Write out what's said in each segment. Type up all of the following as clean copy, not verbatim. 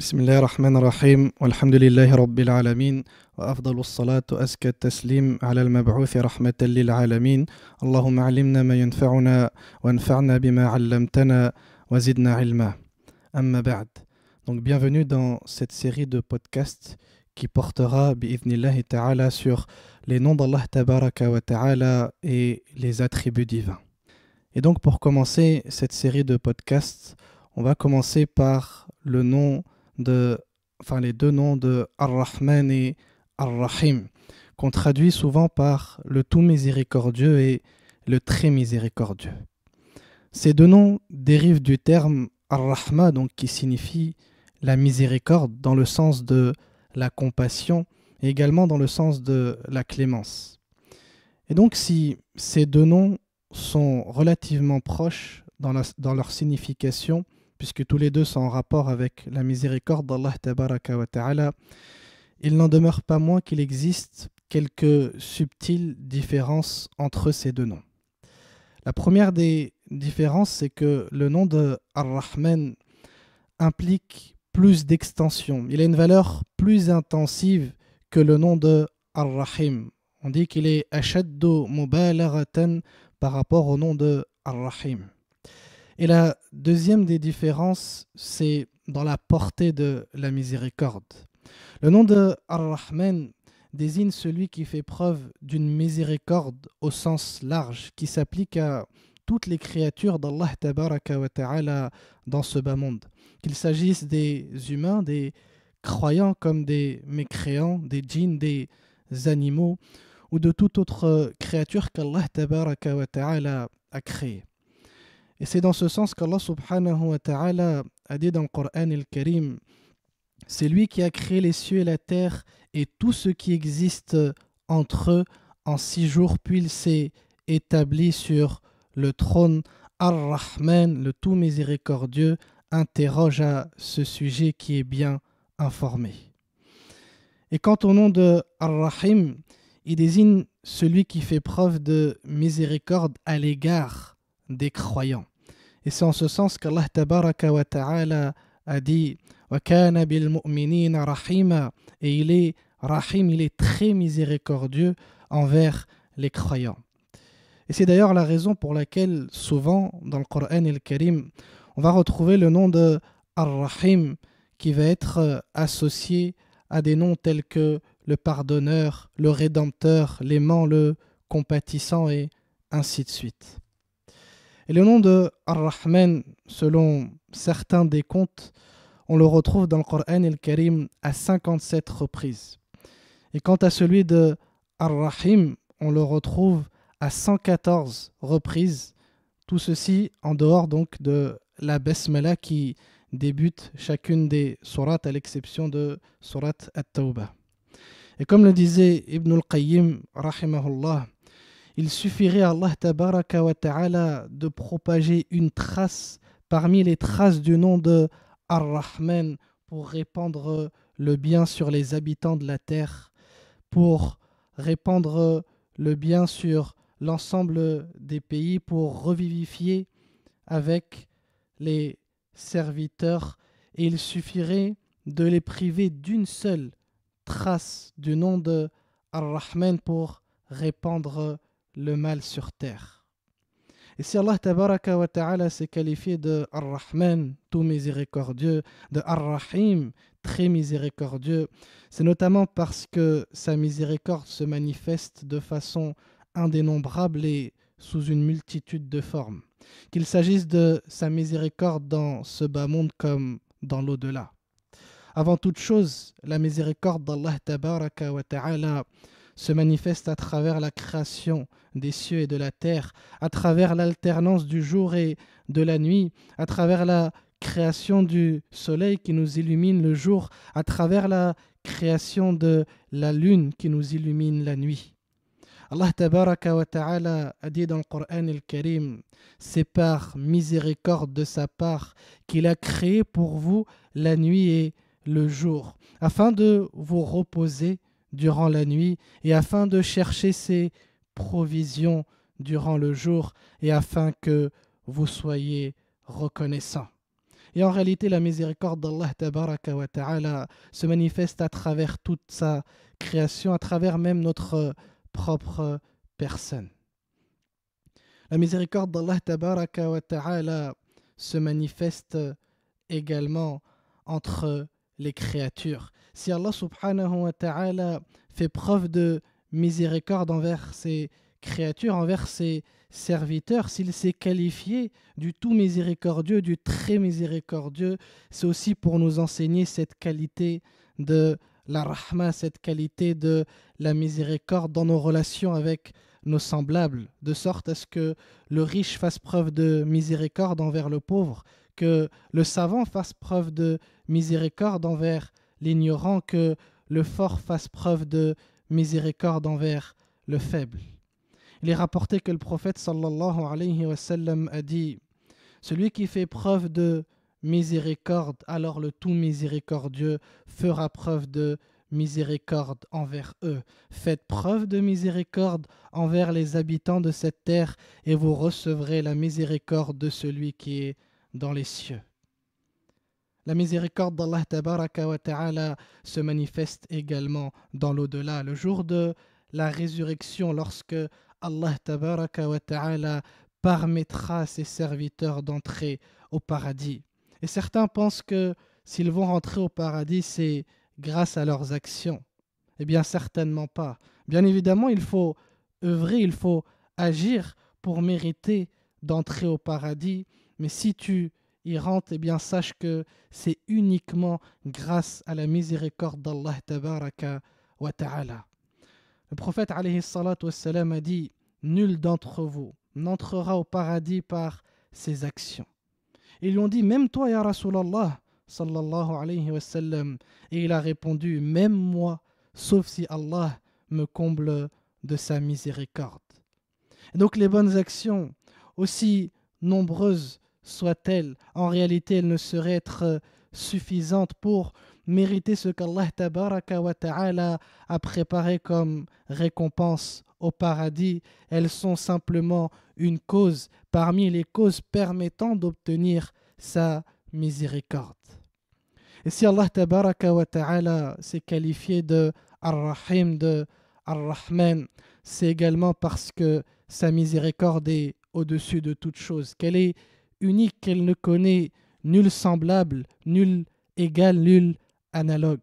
بسم الله الرحمن الرحيم والحمد لله رب العالمين وأفضل الصلاة وأزكى التسليم على المبعوث رحمة للعالمين. اللهم علمنا ما ينفعنا وانفعنا بما علمتنا وزدنا علما. أما بعد. Donc bienvenue dans cette série de podcasts qui portera bi'idhnillahi ta'ala sur les noms d'Allah tabaraka wa ta'ala et les attributs divins. Et donc pour commencer cette série de podcasts, on va commencer par les deux noms de Ar-Rahman et Ar-Rahim, qu'on traduit souvent par le tout miséricordieux et le très miséricordieux. Ces deux noms dérivent du terme Ar-Rahma, donc qui signifie la miséricorde dans le sens de la compassion et également dans le sens de la clémence. Et donc si ces deux noms sont relativement proches dans leur signification, puisque tous les deux sont en rapport avec la miséricorde d'Allah tabaraka wa ta'ala, il n'en demeure pas moins qu'il existe quelques subtiles différences entre ces deux noms. La première des différences, c'est que le nom de Ar-Rahman implique plus d'extension. Il a une valeur plus intensive que le nom de Ar-Rahim. On dit qu'il est ashaddu mubalaghatan par rapport au nom de Ar-Rahim. Et la deuxième des différences, c'est dans la portée de la miséricorde. Le nom de Ar-Rahman désigne celui qui fait preuve d'une miséricorde au sens large, qui s'applique à toutes les créatures d'Allah tabaraka wa ta'ala dans ce bas monde. Qu'il s'agisse des humains, des croyants comme des mécréants, des djinns, des animaux ou de toute autre créature qu'Allah tabaraka wa ta'ala a créée. Et c'est dans ce sens qu'Allah subhanahu wa ta'ala a dit dans le Coran al-Karim, c'est lui qui a créé les cieux et la terre et tout ce qui existe entre eux en 6 jours, puis il s'est établi sur le trône. Ar-Rahman, le tout miséricordieux, interroge à ce sujet qui est bien informé. Et quant au nom de Ar-Rahim, il désigne celui qui fait preuve de miséricorde à l'égard des croyants. Et c'est en ce sens qu'Allah tabaraka wa ta'ala a dit wa kana bil mu'minina rahima, et il est rahim, il est très miséricordieux envers les croyants. Et c'est d'ailleurs la raison pour laquelle souvent dans le Coran al-Karim on va retrouver le nom de Ar-Rahim qui va être associé à des noms tels que le pardonneur, le rédempteur, l'aimant, le compatissant et ainsi de suite. Et le nom de Ar-Rahman, selon certains décomptes, on le retrouve dans le Coran al-Karim à 57 reprises. Et quant à celui de Ar-Rahim, on le retrouve à 114 reprises. Tout ceci en dehors donc de la Basmala qui débute chacune des sourates à l'exception de sourate At-Tawbah. Et comme le disait Ibn al-Qayyim, rahimahullah, il suffirait à Allah tabaraka wa ta'ala de propager une trace parmi les traces du nom de Ar-Rahman pour répandre le bien sur les habitants de la terre, pour répandre le bien sur l'ensemble des pays, pour revivifier avec les serviteurs, et il suffirait de les priver d'une seule trace du nom de Ar-Rahman pour répandre le mal sur terre. Et si Allah tabaraka wa ta'ala s'est qualifié de Ar-Rahman, tout miséricordieux, de Ar-Rahim, très miséricordieux, c'est notamment parce que sa miséricorde se manifeste de façon indénombrable et sous une multitude de formes. Qu'il s'agisse de sa miséricorde dans ce bas monde comme dans l'au-delà. Avant toute chose, la miséricorde d'Allah tabaraka wa ta'ala se manifeste à travers la création des cieux et de la terre, à travers l'alternance du jour et de la nuit, à travers la création du soleil qui nous illumine le jour, à travers la création de la lune qui nous illumine la nuit. Allah tabaraka wa ta'ala a dit dans le Coran al-Karim, c'est par miséricorde de sa part qu'il a créé pour vous la nuit et le jour, afin de vous reposer durant la nuit et afin de chercher ses provisions durant le jour et afin que vous soyez reconnaissants. Et en réalité, la miséricorde d'Allah tabaraka wa ta'ala se manifeste à travers toute sa création, à travers même notre propre personne. La miséricorde d'Allah tabaraka wa ta'ala se manifeste également entre les créatures. Si Allah subhanahu wa ta'ala fait preuve de miséricorde envers ses créatures, envers ses serviteurs, s'il s'est qualifié du tout miséricordieux, du très miséricordieux, c'est aussi pour nous enseigner cette qualité de la rahma, cette qualité de la miséricorde dans nos relations avec nos semblables, de sorte à ce que le riche fasse preuve de miséricorde envers le pauvre, que le savant fasse preuve de miséricorde envers l'ignorant, que le fort fasse preuve de miséricorde envers le faible. Il est rapporté que le prophète sallallahu alayhi wa sallam a dit « Celui qui fait preuve de miséricorde, alors le tout miséricordieux fera preuve de miséricorde envers eux. Faites preuve de miséricorde envers les habitants de cette terre et vous recevrez la miséricorde de celui qui est dans les cieux. » La miséricorde d'Allah tabaraka wa ta'ala se manifeste également dans l'au-delà, le jour de la résurrection, lorsque Allah tabaraka wa ta'ala permettra à ses serviteurs d'entrer au paradis. Et certains pensent que s'ils vont rentrer au paradis, c'est grâce à leurs actions. Eh bien, certainement pas. Bien évidemment, il faut œuvrer, il faut agir pour mériter d'entrer au paradis. Mais si tu y rentres, eh bien, sache que c'est uniquement grâce à la miséricorde d'Allah tabaraka wa ta'ala. Le prophète alayhi salatu wassalam a dit « Nul d'entre vous n'entrera au paradis par ses actions. » Ils lui ont dit « Même toi, ya Rasulallah, sallallahu alayhi wa sallam. » Et il a répondu « Même moi, sauf si Allah me comble de sa miséricorde. » Et donc les bonnes actions, aussi nombreuses soient-elles, en réalité elles ne sauraient être suffisantes pour mériter ce qu'Allah tabaraka wa ta'ala a préparé comme récompense au paradis. Elles sont simplement une cause parmi les causes permettant d'obtenir sa miséricorde. Et si Allah tabaraka wa ta'ala s'est qualifié de Ar-Rahim, de Ar-Rahman, c'est également parce que sa miséricorde est au-dessus de toute chose, qu'elle est unique, qu'elle ne connaît nul semblable, nul égal, nul analogue.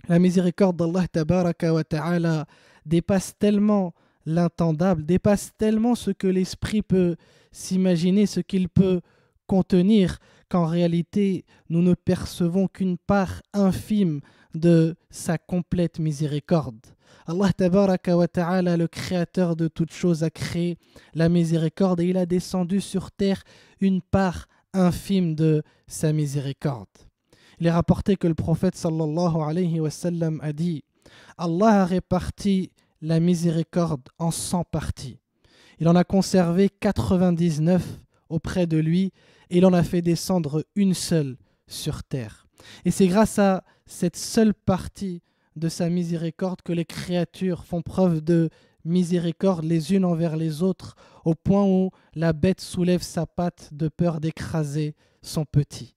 La miséricorde d'Allah tabaraka wa ta'ala dépasse tellement l'intendable, dépasse tellement ce que l'esprit peut s'imaginer, ce qu'il peut contenir, qu'en réalité nous ne percevons qu'une part infime de sa complète miséricorde. Allah tabaraka wa ta'ala, le créateur de toutes choses, a créé la miséricorde et il a descendu sur terre une part infime de sa miséricorde. Il est rapporté que le prophète sallallahu alayhi wa sallam a dit « Allah a réparti la miséricorde en 100 parties. Il en a conservé 99 auprès de lui et il en a fait descendre une seule sur terre. Et c'est grâce à cette seule partie de sa miséricorde que les créatures font preuve de miséricorde les unes envers les autres, au point où la bête soulève sa patte de peur d'écraser son petit.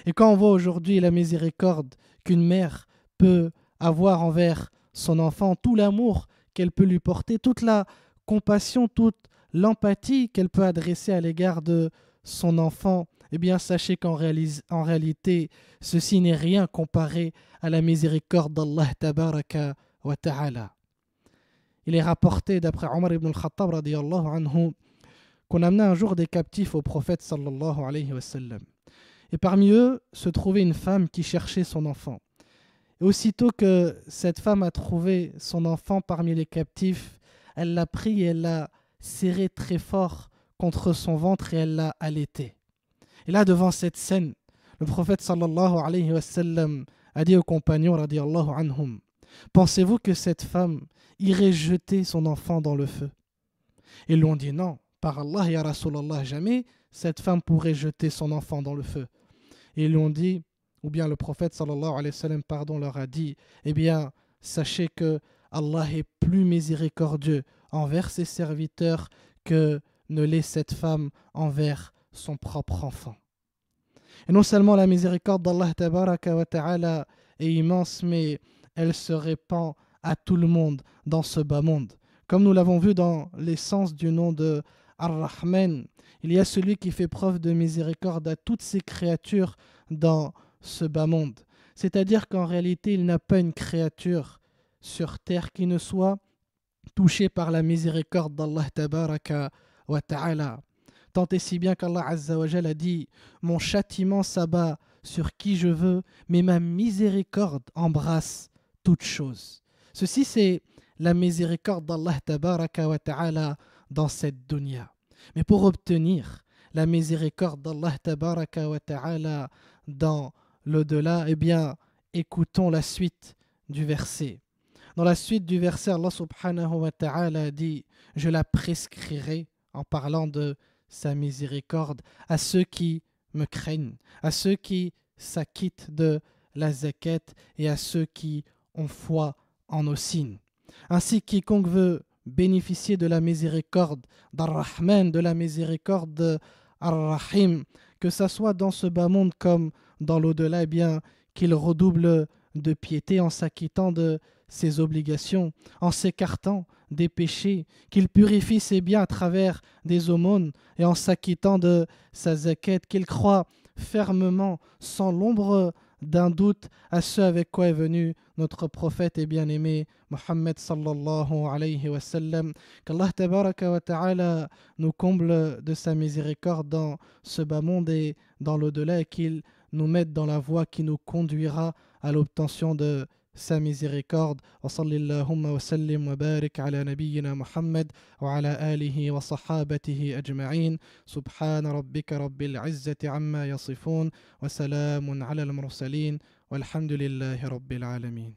Et quand on voit aujourd'hui la miséricorde qu'une mère peut avoir envers son enfant, tout l'amour qu'elle peut lui porter, toute la compassion, toute l'empathie qu'elle peut adresser à l'égard de son enfant, eh bien sachez qu'en réalité, ceci n'est rien comparé à la miséricorde d'Allah tabaraka wa ta'ala. Il est rapporté d'après Omar ibn al-Khattab radiyallahu anhu qu'on amenait un jour des captifs au prophète sallallahu alayhi wa sallam. Et parmi eux se trouvait une femme qui cherchait son enfant. Et aussitôt que cette femme a trouvé son enfant parmi les captifs, elle l'a pris et elle l'a serré très fort contre son ventre et elle l'a allaité. Et là, devant cette scène, le prophète sallallahu alayhi wa sallam a dit aux compagnons radiyallahu anhum, pensez-vous que cette femme irait jeter son enfant dans le feu? Ils lui ont dit non, par Allah ya Rasulallah, jamais cette femme pourrait jeter son enfant dans le feu. Et ils lui ont dit, ou bien le prophète sallallahu alayhi wa sallam, leur a dit, eh bien, sachez que Allah est plus miséricordieux envers ses serviteurs que ne l'est cette femme envers son propre enfant. Et non seulement la miséricorde d'Allah tabaraka wa ta'ala est immense, mais elle se répand à tout le monde dans ce bas monde. Comme nous l'avons vu dans l'essence du nom de Ar-Rahman, il y a celui qui fait preuve de miséricorde à toutes ses créatures dans ce bas monde. C'est-à-dire qu'en réalité, il n'a pas une créature sur terre qui ne soit touchée par la miséricorde d'Allah tabaraka wa ta'ala. Tant et si bien qu'Allah Azza wa Jal a dit « Mon châtiment s'abat sur qui je veux, mais ma miséricorde embrasse toute chose. » Ceci, c'est la miséricorde d'Allah tabaraka wa ta'ala dans cette dunya. Mais pour obtenir la miséricorde d'Allah tabaraka wa ta'ala dans l'au-delà, eh bien, écoutons la suite du verset. Dans la suite du verset, Allah subhanahu wa ta'ala dit « Je la prescrirai en parlant de sa miséricorde à ceux qui me craignent, à ceux qui s'acquittent de la zakat et à ceux qui ont foi en nos signes. Ainsi, quiconque veut bénéficier de la miséricorde d'Ar-Rahman, de la miséricorde d'Ar-Rahim, que ça soit dans ce bas monde comme dans l'au-delà, eh bien, qu'il redouble de piété en s'acquittant de ses obligations, en s'écartant des péchés, qu'il purifie ses biens à travers des aumônes et en s'acquittant de sa zakat, qu'il croit fermement, sans l'ombre d'un doute, à ce avec quoi est venu notre prophète et bien-aimé Muhammad sallallahu alayhi wa sallam. Qu'Allah tabaraka wa ta'ala nous comble de sa miséricorde dans ce bas monde et dans l'au-delà et qu'il nous mette dans la voie qui nous conduira à l'obtention de sa miséricorde. Wa sallallahu wa sallim wa barik ala nabiyyina Muhammad wa ala alihi wa sahabatihi ajma'in. Subhana rabbika rabbil izzati amma yasifun wa salamun ala al-mursalin walhamdulillahi rabbil alamin.